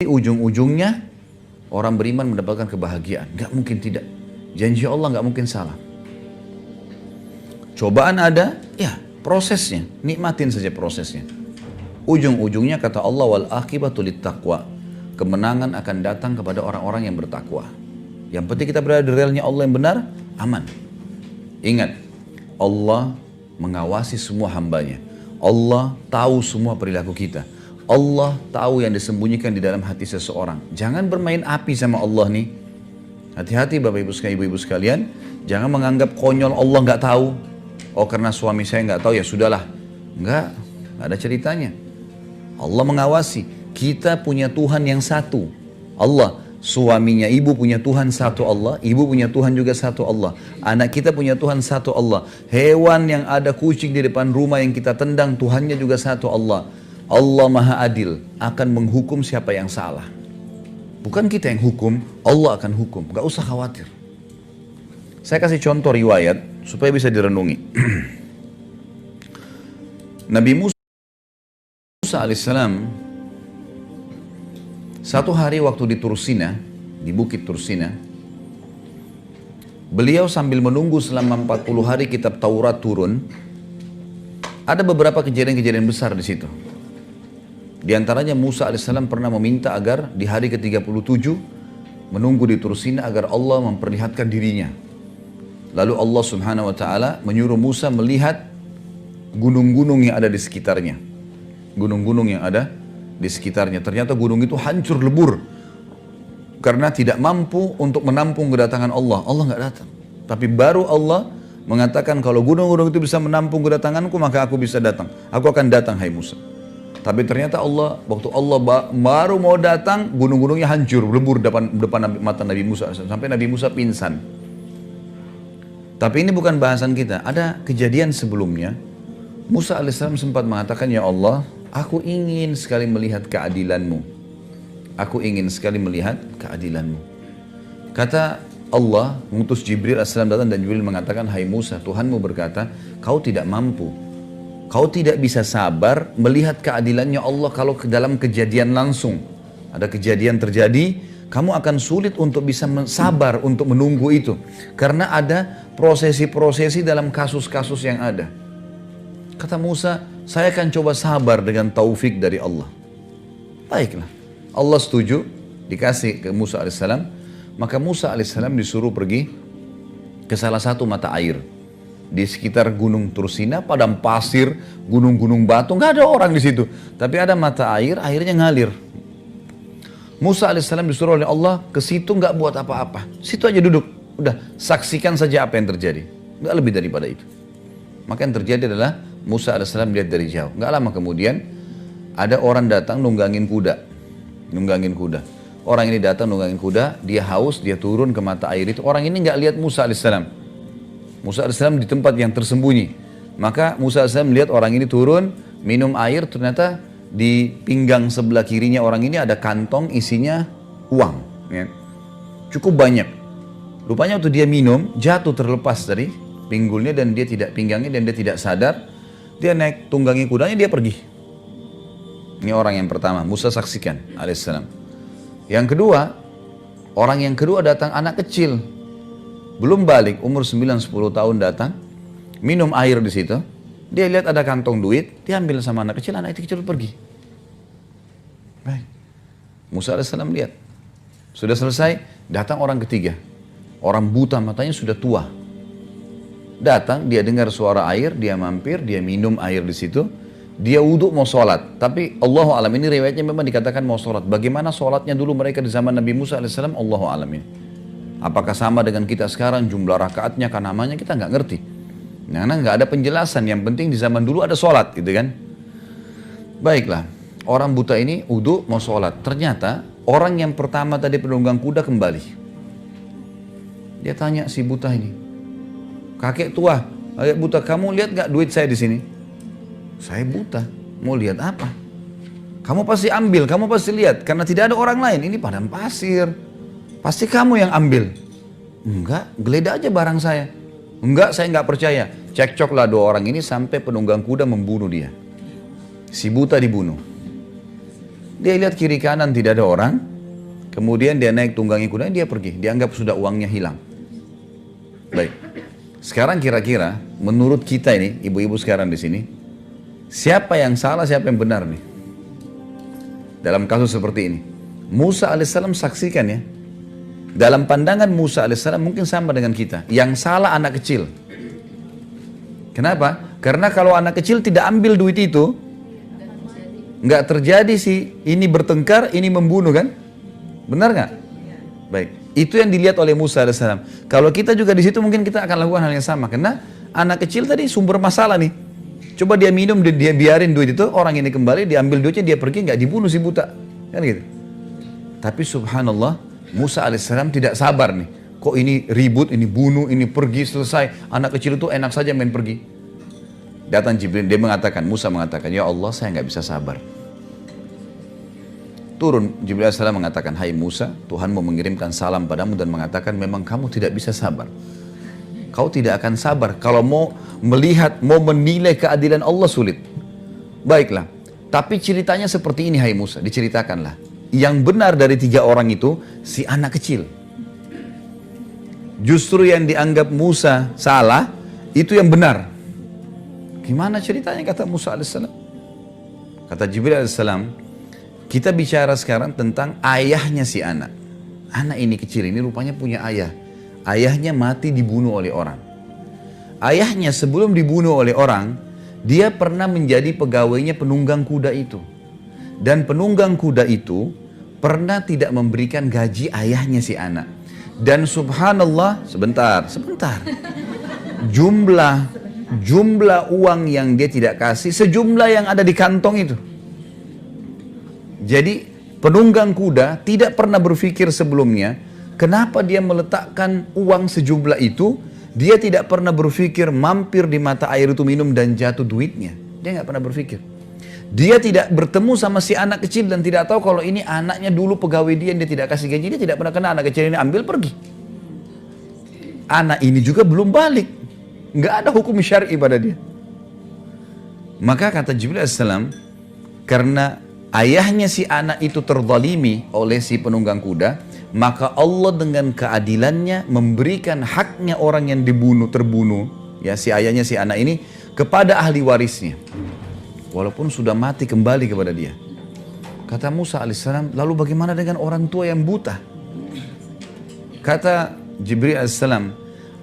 ujung-ujungnya orang beriman mendapatkan kebahagiaan. Gak mungkin tidak. Janji Allah gak mungkin salah. Cobaan ada, ya prosesnya. Nikmatin saja prosesnya. Ujung-ujungnya kata Allah, wal akibatu littaqwa. Kemenangan akan datang kepada orang-orang yang bertakwa. Yang penting kita berada di relnya Allah yang benar, aman. Ingat, Allah mengawasi semua hambanya. Allah tahu semua perilaku kita. Allah tahu yang disembunyikan di dalam hati seseorang. Jangan bermain api sama Allah nih. Hati-hati Bapak Ibu sekalian, Ibu-Ibu sekalian. Jangan menganggap konyol Allah nggak tahu. Oh karena suami saya nggak tahu ya sudahlah. Nggak ada ceritanya. Allah mengawasi. Kita punya Tuhan yang satu. Allah. Suaminya ibu punya Tuhan satu Allah, ibu punya Tuhan juga satu Allah. Anak kita punya Tuhan satu Allah. Hewan yang ada kucing di depan rumah yang kita tendang, Tuhannya juga satu Allah. Allah Maha Adil akan menghukum siapa yang salah. Bukan kita yang hukum, Allah akan hukum. Gak usah khawatir. Saya kasih contoh riwayat supaya bisa direnungi. Nabi Musa alaihissalam satu hari waktu di Tursina, di bukit Tursina, beliau sambil menunggu selama 40 hari kitab Taurat turun, ada beberapa kejadian-kejadian besar di situ. Di antaranya Musa alaihissalam pernah meminta agar di hari ke-37 menunggu di Tursina agar Allah memperlihatkan dirinya. Lalu Allah subhanahu wa ta'ala menyuruh Musa melihat gunung-gunung yang ada di sekitarnya. Gunung-gunung yang ada di sekitarnya. Ternyata gunung itu hancur lebur karena tidak mampu untuk menampung kedatangan Allah. Allah nggak datang. Tapi baru Allah mengatakan kalau gunung-gunung itu bisa menampung kedatanganku maka aku bisa datang. Aku akan datang hai Musa. Tapi ternyata Allah waktu Allah baru mau datang gunung-gunungnya hancur lebur depan mata Nabi Musa sampai Nabi Musa pingsan. Tapi ini bukan bahasan kita. Ada kejadian sebelumnya. Musa alaihissalam sempat mengatakan, ya Allah, aku ingin sekali melihat keadilanmu. Aku ingin sekali melihat keadilanmu. Kata Allah, mengutus Jibril alaihissalam datang dan Jibril mengatakan, hai Musa, Tuhanmu berkata, kau tidak mampu. Kau tidak bisa sabar melihat keadilannya Allah kalau ke dalam kejadian langsung. Ada kejadian terjadi, kamu akan sulit untuk bisa sabar untuk menunggu itu. Karena ada prosesi-prosesi dalam kasus-kasus yang ada. Kata Musa, saya akan coba sabar dengan taufik dari Allah. Baiklah. Allah setuju, dikasih ke Musa alaihissalam. Maka Musa alaihissalam disuruh pergi ke salah satu mata air. Di sekitar gunung Tursina, padang pasir, gunung-gunung batu, nggak ada orang di situ. Tapi ada mata air, airnya ngalir. Musa alaihissalam disuruh oleh Allah ke situ nggak buat apa-apa. Situ aja duduk. Udah, saksikan saja apa yang terjadi. Nggak lebih daripada itu. Maka yang terjadi adalah Musa alaihissalam lihat dari jauh. Nggak lama kemudian ada orang datang nunggangin kuda. Nunggangin kuda. Orang ini datang nunggangin kuda, dia haus, dia turun ke mata air itu. Orang ini nggak lihat Musa alaihissalam. Musa alaihissalam di tempat yang tersembunyi. Maka Musa alaihissalam lihat orang ini turun, minum air, ternyata di pinggang sebelah kirinya orang ini ada kantong isinya uang. Ya. Cukup banyak. Rupanya waktu dia minum, jatuh terlepas dari pinggulnya dan dia tidak pinggangnya dan dia tidak sadar. Dia naik tunggangi kudanya, dia pergi. Ini orang yang pertama, Musa saksikan alaihissalam. Yang kedua, orang yang kedua datang anak kecil. Belum balik, umur 9-10 tahun datang. Minum air di situ. Dia lihat ada kantong duit, dia ambil sama anak itu kecil pergi. Baik. Musa alaihissalam lihat. Sudah selesai, datang orang ketiga. Orang buta matanya sudah tua. Datang, dia dengar suara air, dia mampir, dia minum air di situ. Dia wudhu mau sholat. Tapi Allahu alam, ini riwayatnya memang dikatakan mau sholat. Bagaimana sholatnya dulu mereka di zaman Nabi Musa alaihissalam, Allahu alam ini. Apakah sama dengan kita sekarang, jumlah rakaatnya, kan namanya kita nggak ngerti. Karena nggak ada penjelasan, yang penting di zaman dulu ada sholat gitu kan. Baiklah, orang buta ini wudhu mau sholat. Ternyata orang yang pertama tadi penunggang kuda kembali. Dia tanya si buta ini, kakek tua, kakek buta, kamu lihat gak duit saya di sini? Saya buta, mau lihat apa? Kamu pasti ambil, kamu pasti lihat, karena tidak ada orang lain. Ini padang pasir, pasti kamu yang ambil. Enggak, geledah aja barang saya. Enggak, saya nggak percaya. Cekcoklah dua orang ini sampai penunggang kuda membunuh dia. Si buta dibunuh. Dia lihat kiri kanan tidak ada orang, kemudian dia naik tunggangi kuda, dia pergi. Dianggap sudah uangnya hilang. Baik. Sekarang kira-kira menurut kita ini, ibu-ibu sekarang di sini, siapa yang salah, siapa yang benar nih? Dalam kasus seperti ini. Musa alaihissalam saksikan ya. Dalam pandangan Musa alaihissalam mungkin sama dengan kita. Yang salah anak kecil. Kenapa? Karena kalau anak kecil tidak ambil duit itu, nggak terjadi sih ini bertengkar, ini membunuh kan? Benar nggak? Baik. Itu yang dilihat oleh Musa alaihissalam. Kalau kita juga di situ mungkin kita akan lakukan hal yang sama. Karena anak kecil tadi sumber masalah nih. Coba dia minum, dia biarin duit itu, orang ini kembali, diambil duitnya, dia pergi, nggak dibunuh si buta. Kan gitu. Tapi subhanallah, Musa alaihissalam tidak sabar nih. Kok ini ribut, ini bunuh, ini pergi, selesai. Anak kecil itu enak saja main pergi. Datang Jibril, dia mengatakan, Musa mengatakan, ya Allah saya nggak bisa sabar. Turun, Jibril alaihissalam mengatakan, hai Musa, Tuhanmu mengirimkan salam padamu dan mengatakan, memang kamu tidak bisa sabar. Kau tidak akan sabar. Kalau mau melihat, mau menilai keadilan Allah sulit. Baiklah, tapi ceritanya seperti ini hai Musa, diceritakanlah. Yang benar dari 3 orang itu, si anak kecil. Justru yang dianggap Musa salah, itu yang benar. Gimana ceritanya kata Musa alaihissalam? Kata Jibril alaihissalam, kita bicara sekarang tentang ayahnya si anak. Anak ini kecil ini rupanya punya ayah. Ayahnya mati dibunuh oleh orang. Ayahnya sebelum dibunuh oleh orang, dia pernah menjadi pegawainya penunggang kuda itu. Dan penunggang kuda itu pernah tidak memberikan gaji ayahnya si anak. Dan subhanallah, sebentar. Jumlah uang yang dia tidak kasih, sejumlah yang ada di kantong itu. Jadi penunggang kuda tidak pernah berpikir sebelumnya, kenapa dia meletakkan uang sejumlah itu. Dia tidak pernah berpikir mampir di mata air itu minum dan jatuh duitnya. Dia nggak pernah berpikir. Dia tidak bertemu sama si anak kecil dan tidak tahu kalau ini anaknya dulu pegawai dia yang dia tidak kasih gaji. Dia tidak pernah kenal anak kecil ini, ambil pergi. Anak ini juga belum balik. Nggak ada hukum syar'i pada dia. Maka kata Jibril alaihissalam, karena ayahnya si anak itu terzalimi oleh si penunggang kuda, maka Allah dengan keadilannya memberikan haknya orang yang terbunuh, ya si ayahnya si anak ini, kepada ahli warisnya. Walaupun sudah mati kembali kepada dia. Kata Musa alaihissalam, lalu bagaimana dengan orang tua yang buta? Kata Jibril alaihissalam,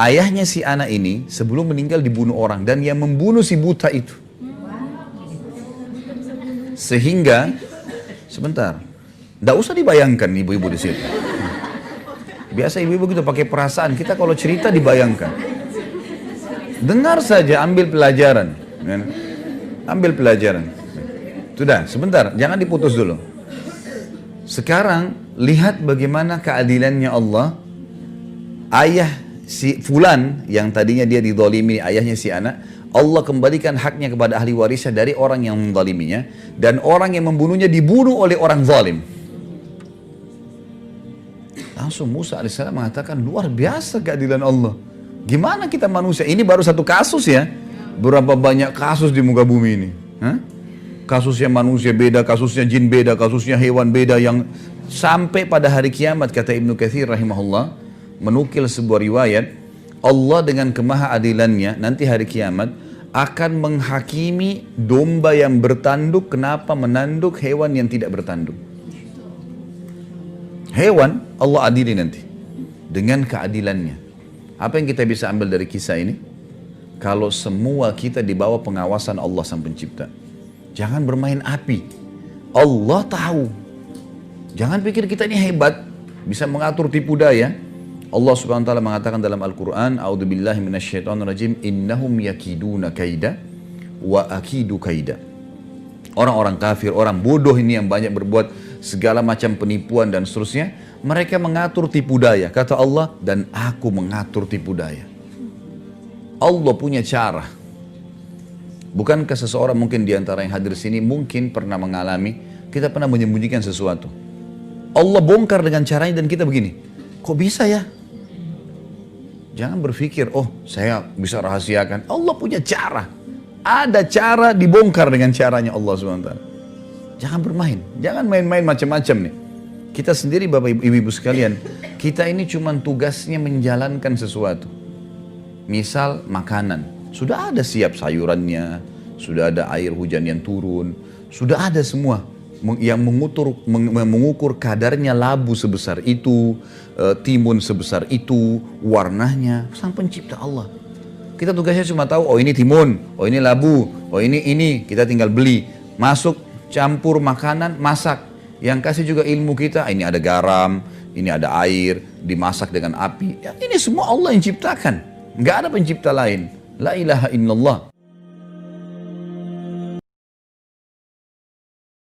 ayahnya si anak ini sebelum meninggal dibunuh orang dan yang membunuh si buta itu. Sehingga, sebentar, tidak usah dibayangkan ibu-ibu di situ. Biasa ibu-ibu gitu pakai perasaan, kita kalau cerita dibayangkan. Dengar saja, ambil pelajaran. Ambil pelajaran. Sudah, sebentar, jangan diputus dulu. Sekarang, lihat bagaimana keadilannya Allah. Ayah si fulan yang tadinya dia dizalimi, ayahnya si anak, Allah kembalikan haknya kepada ahli warisnya dari orang yang menzaliminya, dan orang yang membunuhnya dibunuh oleh orang zalim. Langsung Musa alaihissalam mengatakan, luar biasa keadilan Allah. Gimana kita manusia? Ini baru satu kasus ya. Berapa banyak kasus di muka bumi ini? Kasusnya manusia beda, kasusnya jin beda, kasusnya hewan beda, yang sampai pada hari kiamat, kata Ibnu Katsir rahimahullah, menukil sebuah riwayat, Allah dengan kemahaadilannya nanti hari kiamat akan menghakimi domba yang bertanduk kenapa menanduk hewan yang tidak bertanduk. Hewan Allah adili nanti dengan keadilannya. Apa yang kita bisa ambil dari kisah ini? Kalau semua kita di bawah pengawasan Allah Sang Pencipta, jangan bermain api. Allah tahu. Jangan pikir kita ini hebat, bisa mengatur tipu daya. Allah Subhanahu wa taala mengatakan dalam Al-Qur'an, "A'udzubillahi minasyaitonirrajim, innahum yakiduna kaida wa akidu kaida." Orang-orang kafir, orang bodoh ini yang banyak berbuat segala macam penipuan dan seterusnya, mereka mengatur tipu daya. Kata Allah, dan aku mengatur tipu daya. Allah punya cara. Bukankah seseorang mungkin di antara yang hadir sini mungkin pernah mengalami, kita pernah menyembunyikan sesuatu. Allah bongkar dengan caranya dan kita begini, kok bisa ya? Jangan berpikir, oh saya bisa rahasiakan. Allah punya cara. Ada cara dibongkar dengan caranya Allah SWT. Jangan bermain, jangan main-main macam-macam nih. Kita sendiri Bapak Ibu sekalian, kita ini cuma tugasnya menjalankan sesuatu. Misal makanan, sudah ada siap sayurannya, sudah ada air hujan yang turun, sudah ada semua. Yang mengukur kadarnya labu sebesar itu, timun sebesar itu, warnanya, sang pencipta Allah. Kita tugasnya cuma tahu, oh ini timun, oh ini labu, oh ini, kita tinggal beli, masuk, campur makanan, masak. Yang kasih juga ilmu kita, ini ada garam, ini ada air, dimasak dengan api. Ya, ini semua Allah yang ciptakan, nggak ada pencipta lain. La ilaha illallah.